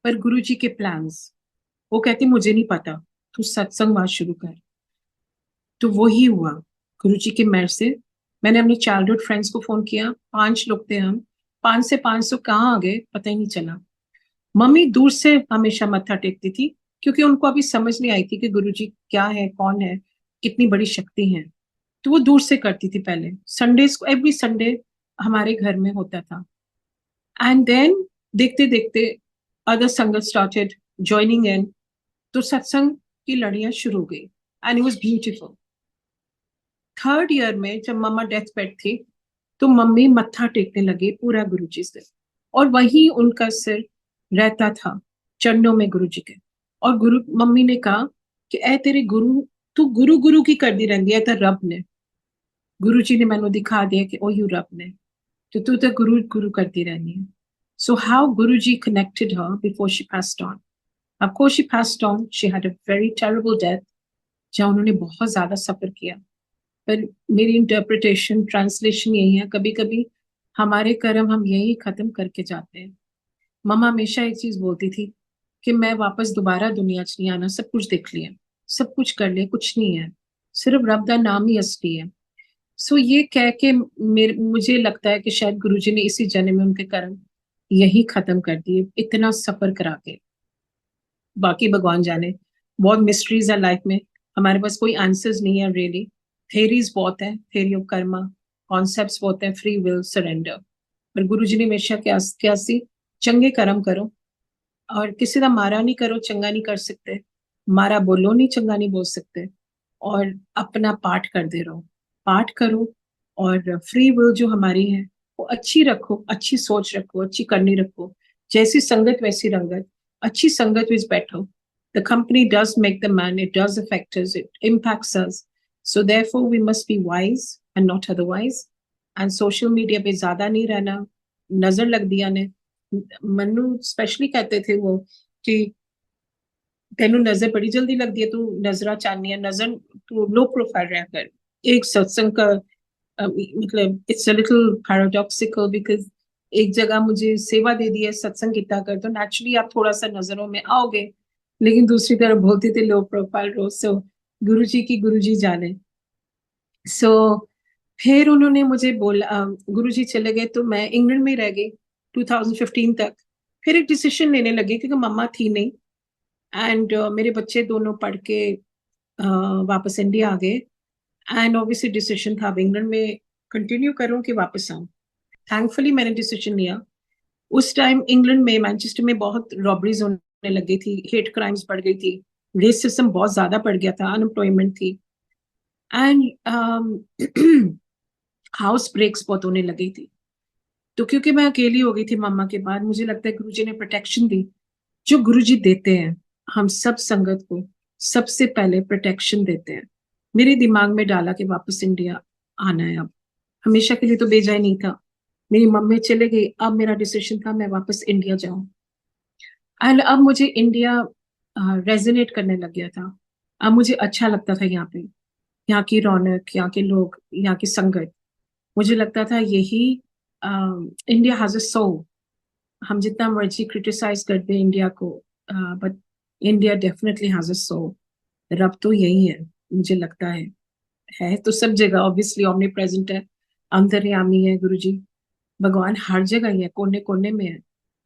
पर गुरुजी के प्लान्स। वो कहती मुझे नहीं पता, तू सत्संग वहां शुरू कर। तो वो ही हुआ गुरुजी के मेहर से। मैंने अपने चाइल्डहुड फ्रेंड्स को फोन किया, 5 लोग थे हम, 5 से 500 कहाँ आ गए पता ही नहीं चला। मम्मी दूर से हमेशा मत्था टेकती थी, क्योंकि उनको अभी समझ नहीं आई थी कि गुरुजी क्या है, कौन है, कितनी बड़ी शक्ति है। तो वो दूर से करती थी पहले, संडे को एवरी संडे हमारे घर में होता था। एंड देन देखते देखते अदर संगत स्टार्टेड ज्वाइनिंग इन, तो सत्संग की लड़ियां शुरू हो गई and it was beautiful. 3rd year में जब मम्मा डेथ बेड थी, तो मम्मी मत्था टेकने लगे पूरा गुरुजी से, और वही उनका सिर रहता था चरणों में गुरुजी के। और गुरु मम्मी ने कहा कि ए तेरे गुरु, तू गुरु गुरु की कर दी रहती है, तो रब ने, गुरुजी ने मैंने दिखा दिया कि ओ यू रब ने, तो तू तो गुरु गुरु करती रहनी है। So how Guruji connected her before she passed on. Of course she passed on, she had a very terrible death, जहाँ उन्होंने बहुत ज्यादा सफर किया। पर मेरी इंटरप्रिटेशन ट्रांसलेशन यही है, कभी कभी हमारे कर्म हम यही खत्म करके जाते हैं। मम्मा हमेशा एक चीज बोलती थी कि मैं वापस दोबारा दुनिया च नहीं आना, सब कुछ देख लिया, सब कुछ कर लिया, कुछ नहीं है, सिर्फ रब दा नाम ही असली है। सो ये कह के मुझे लगता है कि शायद गुरुजी ने इसी जन्म में उनके कर्म यही खत्म कर दिए, इतना सफर करा के। बाकी भगवान जाने, बहुत मिस्ट्रीज है लाइफ में, हमारे पास कोई आंसर्स नहीं है रियली। थेरीज बहुत है, थेरी ऑफ कर्मा, कॉन्सेप्ट्स बहुत है, फ्री विल, सरेंडर। पर गुरु जी ने हमेशा क्या सी चंगे कर्म करो, और किसी का मारा नहीं करो, चंगा नहीं कर सकते, मारा बोलो नहीं, चंगा नहीं बोल सकते, और अपना पाठ कर दे रहो, पाठ करो, और फ्री विल जो हमारी है वो अच्छी रखो, अच्छी सोच रखो, अच्छी करनी रखो, जैसी संगत वैसी रंगत, अच्छी संगत में बैठो। The company does make the man, it does affect us, it impacts us. So therefore we must be wise and not otherwise. And social media पे ज्यादा नहीं रहना, नजर लग दिया ने, मन्नू स्पेशली कहते थे वो कि तेनू नजर बड़ी जल्दी लगती है, तू नजरा चाहनी है, नजर तू लो प्रोफाइल रह कर। एक सत्संग का मतलब it's a little paradoxical, because एक जगह मुझे सेवा दे दी है सत्संग कितना कर, तो नेचुरली आप थोड़ा सा नजरों में आओगे, लेकिन दूसरी तरफ बोलती थी लो प्रोफाइल रोज। सो गुरु जी की गुरु जी जाने। सो फिर उन्होंने मुझे बोला, गुरु जी चले गए तो मैं इंग्लैंड में रह गई 2015 तक। फिर एक डिसीजन लेने लगी क्योंकि मम्मा थी नहीं, एंड मेरे बच्चे दोनों पढ़ के वापस इंडिया आ गए। एंड ऑब्वियसली डिसीजन था अब इंग्लैंड में कंटिन्यू करूं कि वापस आऊं। थैंकफुली मैंने डिसीजन लिया। उस टाइम इंग्लैंड में मैनचेस्टर में बहुत रॉबरीज होने लगी थी, हेट क्राइम्स बढ़ गई थी, रेसिज्म बहुत ज्यादा बढ़ गया था, अनएम्प्लॉयमेंट थी, एंड हाउस ब्रेक्स बहुत होने लगी थी। तो क्योंकि मैं अकेली हो गई थी मम्मा के बाद, मुझे लगता है गुरुजी ने प्रोटेक्शन दी, जो गुरुजी देते हैं हम सब संगत को, सबसे पहले प्रोटेक्शन देते हैं। मेरे दिमाग में डाला कि वापस इंडिया आना है, अब हमेशा के लिए तो भेजा ही नहीं था। मेरी मम्मी चले गई, अब मेरा डिसीजन था मैं वापस इंडिया जाऊं। एंड अब मुझे इंडिया रेजोनेट करने लग गया था, अब मुझे अच्छा लगता था यहाँ पे, यहाँ की रौनक, यहाँ के लोग, यहाँ की संगत। मुझे लगता था यही इंडिया हैज अ सोल। हम जितना मर्जी क्रिटिसाइज करते हैं इंडिया को, but India definitely has a soul. रब तो यही है, मुझे लगता है तो सब जगह ऑब्वियसली ओमनी प्रेजेंट है, अंतर्यामी है गुरुजी। भगवान हर जगह ही है, कोने कोने में है।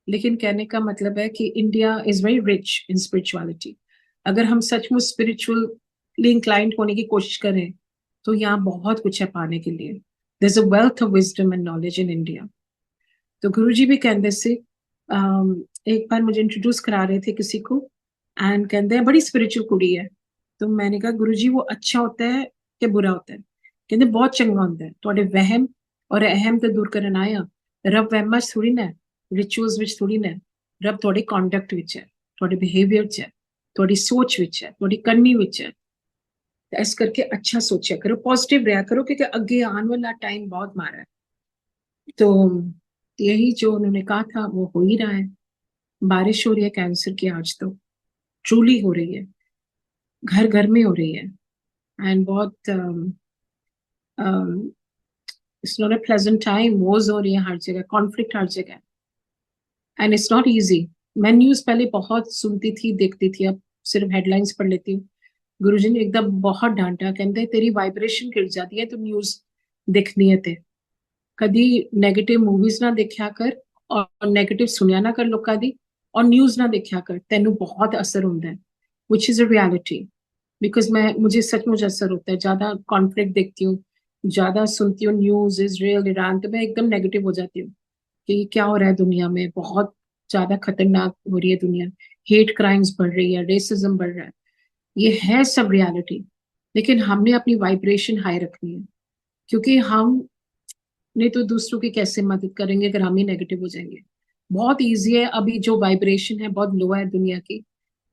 लेकिन कहने का मतलब है कि India is very rich in spirituality. अगर हम सचमुच स्पिरिचुअली इंक्लाइंड होने की कोशिश करें, तो यहाँ बहुत कुछ है पाने के लिए। There is a wealth of wisdom and knowledge in India. तो गुरुजी भी कहते से, एक बार मुझे इंट्रोड्यूस करा रहे थे किसी को, एंड कहते हैं बड़ी स्पिरिचुअल कुड़ी है। तो मैंने कहा गुरुजी वो अच्छा होता है कि बुरा होता है? कहते बहुत चंगा होता है, थोड़े वहम और अहम तो दूर करन आया। रब वहमां च थोड़ी ना, रिचुअल्स विच थोड़ी ना, रब थोड़े कॉन्डक्ट विच है, थोड़े बिहेवियर च है, थोड़ी सोच विच है, थोड़ी करनी विच है। ऐस करके अच्छा सोचा करो, पॉजिटिव रहा करो, क्योंकि आगे आने वाला टाइम बहुत मारा है। तो यही जो उन्होंने कहा था वो हो ही रहा है। बारिश हो रही है कैंसर की, आज तो ट्रूली हो रही है, घर घर में हो रही है। एंड बहुत it's not a pleasant time, Wars हो रही है हर जगह, कॉन्फ्लिक्ट हर जगह, एंड इट्स नॉट इजी। मैं न्यूज पहले बहुत सुनती थी, देखती थी, अब सिर्फ हेडलाइंस पढ़ लेती हूँ। गुरुजी ने एकदम बहुत डांटा, कहते तेरी वाइब्रेशन गिर जाती है तो न्यूज देखनी है ते, कदी नेगेटिव मूवीज ना देखा कर और नेगेटिव सुनिया ना कर लोगों दी, और न्यूज ना देखा कर, तेन बहुत असर होता है, which is a reality. Because मुझे सचमुच असर होता है, ज्यादा कॉन्फ्लिक्ट देखती हूँ, ज्यादा सुनती हूँ न्यूज इजराइल ईरान, तो मैं एकदम नेगेटिव हो जाती हूँ कि क्या हो रहा है दुनिया में, बहुत ज्यादा खतरनाक हो रही है दुनिया, हेट क्राइम्स बढ़ रही है, रेसिज्म बढ़ रहा है, ये है सब रियलिटी। लेकिन हमने अपनी वाइब्रेशन हाई रखनी है, क्योंकि हम नहीं तो दूसरों की कैसे मदद करेंगे अगर हम ही नेगेटिव हो जाएंगे। बहुत इजी है, अभी जो वाइब्रेशन है बहुत लो है दुनिया की,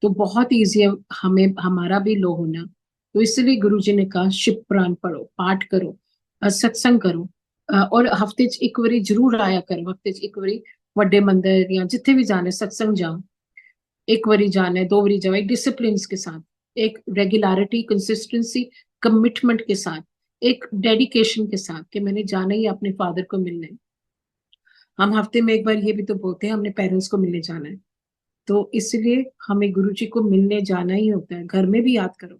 तो बहुत इजी है हमें हमारा भी लो होना। तो इसलिए गुरुजी ने कहा शिव पुराण पढ़ो, पाठ करो, सत्संग करो, और हफ्ते च एक बारी जरूर आया करो, हफ्ते च एक बारी ਵੱਡੇ मंदिर या जिथे भी जाना है सत्संग जाओ, एक बारी जाना है, दो बारी जाओ, एक डिसिप्लिन के साथ, एक रेगुलरिटी, कंसिस्टेंसी, कमिटमेंट के साथ, एक डेडिकेशन के साथ कि मैंने जाना ही है अपने फादर को मिलने। हम हफ्ते में एक बार ये भी तो बोलते हैं हमने पेरेंट्स को मिलने जाना है, तो इसलिए हमें गुरु जी को मिलने जाना ही होता है। घर में भी याद करो,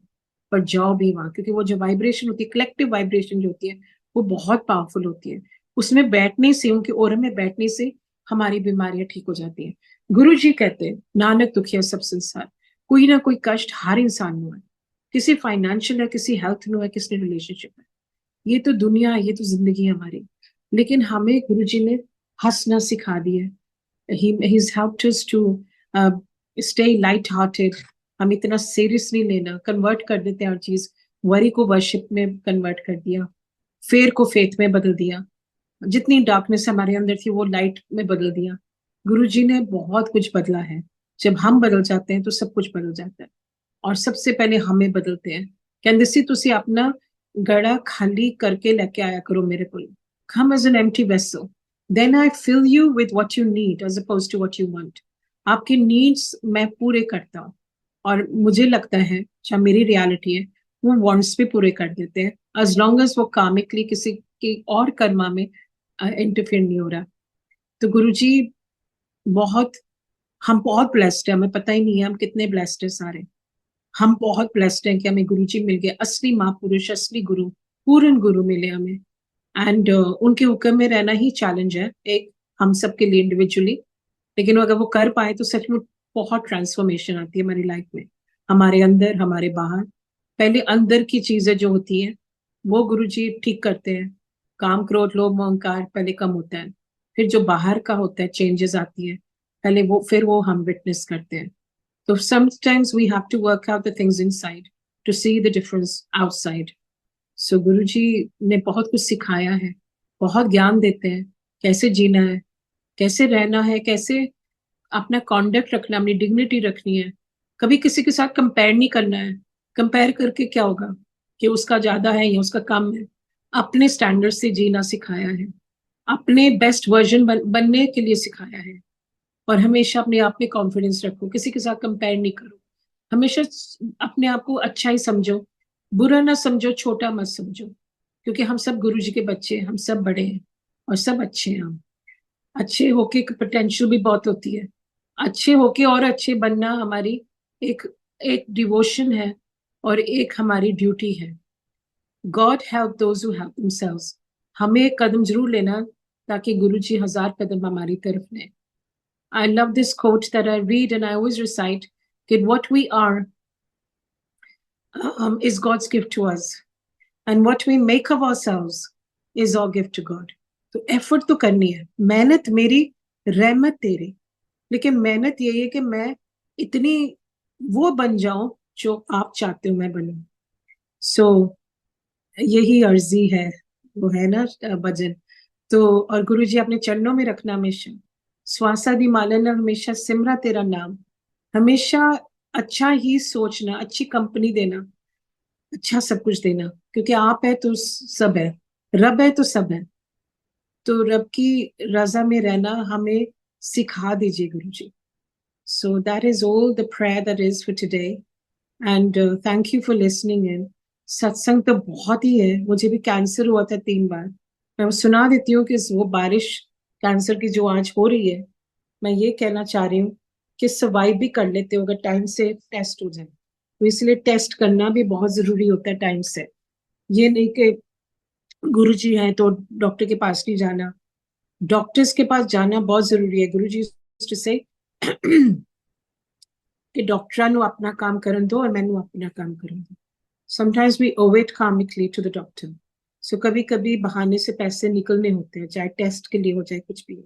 पर जाओ भी वहां, क्योंकि वो जो वाइब्रेशन होती है, कलेक्टिव वाइब्रेशन जो होती है, वो बहुत पावरफुल होती है। उसमें बैठने से, उनके ओर में बैठने से हमारी बीमारियां ठीक हो जाती हैं। गुरु जी कहते हैं नानक दुखिया सब संसार, कोई ना कोई कष्ट हर इंसान में है, किसी फाइनेंशियल है, किसी हेल्थ में है, किसी रिलेशनशिप है। ये तो दुनिया है, ये तो जिंदगी है हमारी। लेकिन हमें गुरु जी ने हंसना सिखा दिया है। He's helped us to uh, stay light hearted। हम इतना सीरियस नहीं लेना, कन्वर्ट कर देते हैं हर चीज, वरी को वर्शिप में कन्वर्ट कर दिया, फेयर को फेथ में बदल दिया, जितनी डार्कनेस हमारे अंदर थी वो लाइट में बदल दिया। गुरु जी ने बहुत कुछ बदला है। जब हम बदल जाते हैं तो सब कुछ बदल जाता है, और सबसे पहले हमें बदलते हैं। कहते सी तुसी अपना गड़ा खाली करके लेके आया करो मेरे को, come as an empty vessel, then I fill you with what you need as opposed to what you want। आपके नीड्स मैं पूरे करता हूँ, और मुझे लगता है जो मेरी रियलिटी है, वो वांट्स भी पूरे कर देते हैं, as long as वो कामिकली किसी की और कर्मा में इंटरफेयर नहीं हो रहा। तो गुरुजी बहुत, हम बहुत ब्लेस्ड है, हमें पता ही नहीं है हम कितने ब्लेस्ड है सारे। हम बहुत ब्लेस्ड हैं कि हमें गुरु जी मिल गए, असली महापुरुष, असली गुरु, पूर्ण गुरु मिले हमें। एंड उनके हुक्म में रहना ही चैलेंज है एक, हम सब के लिए इंडिविजुअली। लेकिन अगर वो कर पाए तो सचमुच बहुत ट्रांसफॉर्मेशन आती है हमारी लाइफ में, हमारे अंदर हमारे बाहर। पहले अंदर की चीजें जो होती हैं वो गुरु जी ठीक करते हैं, काम क्रोध लोभ मोह अहंकार पहले कम होता है, फिर जो बाहर का होता है चेंजेस आती है, पहले वो, फिर वो हम विटनेस करते हैं। So sometimes we have to work out the things inside to see the difference outside। So गुरुजी ने बहुत कुछ सिखाया है, बहुत ज्ञान देते हैं, कैसे जीना है, कैसे रहना है, कैसे अपना कॉन्डक्ट रखना, अपनी डिग्निटी रखनी है। कभी किसी के साथ कंपेयर नहीं करना है, कंपेयर करके क्या होगा कि उसका ज्यादा है या उसका कम है। अपने स्टैंडर्ड से जीना सिखाया है, अपने बेस्ट वर्जन बनने के लिए सिखाया है। और हमेशा अपने आप में कॉन्फिडेंस रखो, किसी के साथ कंपेयर नहीं करो, हमेशा अपने आप को अच्छा ही समझो, बुरा ना समझो, छोटा मत समझो, क्योंकि हम सब गुरु जी के बच्चे हैं, हम सब बड़े हैं और सब अच्छे हैं। हम अच्छे होके पोटेंशियल भी बहुत होती है, अच्छे होके और अच्छे बनना हमारी एक एक डिवोशन है और एक हमारी ड्यूटी है। God help those who help themselves. हमें एक कदम जरूर लेना ताकि गुरु जी 1000 कदम हमारी तरफ लें। I love this quote that I read and I always recite, that what we are is God's gift to us, and what we make of ourselves is our gift to God। तो effort तो करनी है, मेहनत मेरी, रहमत तेरी, लेकिन मेहनत यही है कि मैं इतनी वो बन जाऊं जो आप चाहते हो मैं बनूं। सो यही अर्जी है, वो है ना भजन। तो और गुरु जी अपने चरणों में रखना हमेशा, स्वासा दी मालन हमेशा सिमरा तेरा नाम, हमेशा अच्छा ही सोचना, अच्छी कंपनी देना, अच्छा सब कुछ देना, क्योंकि आप है तो सब है, रब है तो सब है। तो रब की रजा में रहना हमें सिखा दीजिए Guru ji. So that is all the prayer that is for today, and thank you for listening in. Satsang तो बहुत ही है, मुझे भी कैंसर हुआ था 3 बार। मैं वो सुना देती हूँ कि वो बारिश कैंसर की जो आज हो रही है, मैं ये कहना चाह रही हूँ कि सर्वाइव भी कर लेते हो अगर टाइम से टेस्ट हो जाए। तो इसलिए टेस्ट करना भी बहुत जरूरी होता है टाइम से। ये नहीं कि गुरु जी हैं तो डॉक्टर के पास नहीं जाना, डॉक्टर्स के पास जाना बहुत जरूरी है। गुरु जी से कि डॉक्टਰਾਂ ਨੂੰ अपना काम करन दो और मैनू अपना काम करन दो। Sometimes we owe it karmically to the doctor. So कभी कभी बहाने से पैसे निकलने होते हैं, चाहे टेस्ट के लिए हो चाहे कुछ भी हो।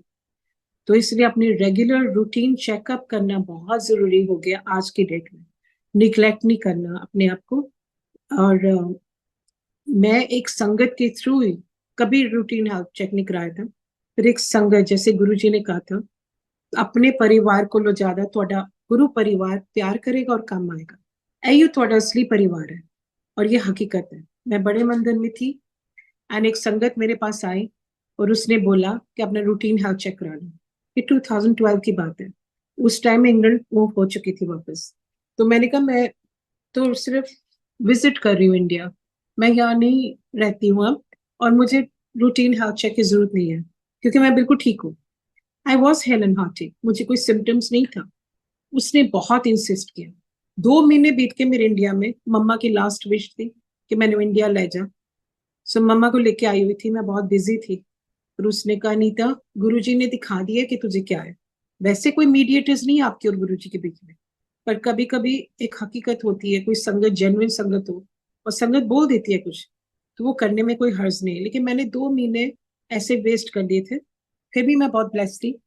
तो इसलिए अपनी रेगुलर रूटीन चेकअप करना बहुत जरूरी हो गया आज की डेट में। निग्लेक्ट नहीं करना अपने आप को। और मैं एक संगत के थ्रू ही कभी रूटीन हेल्थ चेक नहीं कराया था, फिर एक संगत जैसे गुरु जी ने कहा था, अपने परिवार को लो ज्यादा, ਤੁਹਾਡਾ गुरु परिवार प्यार करेगा और काम आएगा। यही ਤੁਹਾਡਾ असली परिवार है और ये हकीकत है। मैं बड़े मंदिर में थी एंड एक संगत मेरे पास आई और उसने बोला कि अपना रूटीन हेल्थ चेक करा लो। ये 2012 की बात है, उस टाइम में इंग्लैंड मूव हो चुकी थी वापस। तो मैंने कहा मैं तो सिर्फ विजिट कर रही हूँ इंडिया, मैं यहाँ नहीं रहती हूँ अब, और मुझे रूटीन हेल्थ चेक की जरूरत नहीं है क्योंकि मैं बिल्कुल ठीक हूँ। I was hello and hearted, मुझे कोई सिम्टम्स नहीं था। उसने बहुत इंसिस्ट किया। 2 महीने बीत के मेरे इंडिया में, मम्मा की लास्ट विश थी कि मैंने इंडिया ले जा। सो मम्मा को लेके आई हुई थी, मैं बहुत बिजी थी। और उसने कहा नीता, गुरुजी ने दिखा दिया कि तुझे क्या है। वैसे कोई मीडिएटर्स नहीं आपके और गुरुजी के बीच में, पर कभी कभी एक हकीकत होती है, कोई संगत जेन्युइन संगत हो और संगत बोल देती है कुछ, तो वो करने में कोई हर्ज नहीं। लेकिन मैंने 2 महीने ऐसे वेस्ट कर दिए थे, फिर भी मैं बहुत ब्लेस्ड थी।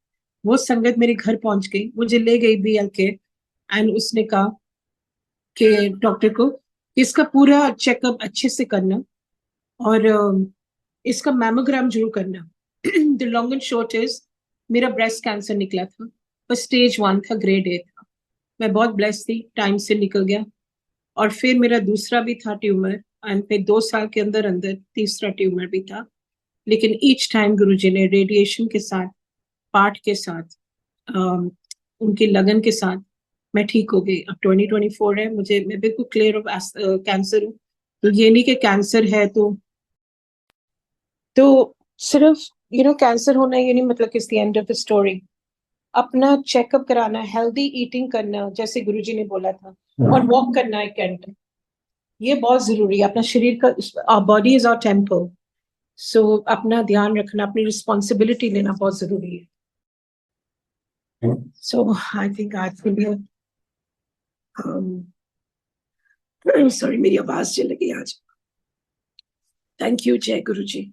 वो संगत मेरे घर पहुंच गई, मुझे ले गई BL के, एंड उसने कहा कि डॉक्टर को इसका पूरा चेकअप अच्छे से करना और इसका मैमोग्राम जरूर करना। The long and short is, मेरा ब्रेस्ट कैंसर निकला था, पर स्टेज 1 था, ग्रेड A था। मैं बहुत ब्लेस्ड थी, टाइम से निकल गया। और फिर मेरा दूसरा भी था ट्यूमर, एंड फिर 2 साल के अंदर अंदर तीसरा ट्यूमर भी था। लेकिन ईच टाइम गुरुजी ने रेडिएशन के साथ, पाठ के साथ, उनकी लगन के साथ मैं ठीक हो गई। अब 2024 है, मुझे, मैं बिल्कुल क्लियर ऑफ कैंसर हूँ। तो ये नहीं कि कैंसर है तो सिर्फ कैंसर होना ये नहीं मतलब कि एंड ऑफ द स्टोरी। अपना चेकअप कराना, हेल्दी ईटिंग करना जैसे गुरुजी ने बोला था, और वॉक करना 1 घंटा, ये बहुत जरूरी है। अपना शरीर का, बॉडी इज आवर टेम्पल, सो अपना ध्यान रखना, अपनी रिस्पॉन्सिबिलिटी लेना बहुत जरूरी है। सो आई थिंक आज के लिए सॉरी मेरी आवाज चली गई आज। थैंक यू, जय गुरु जी।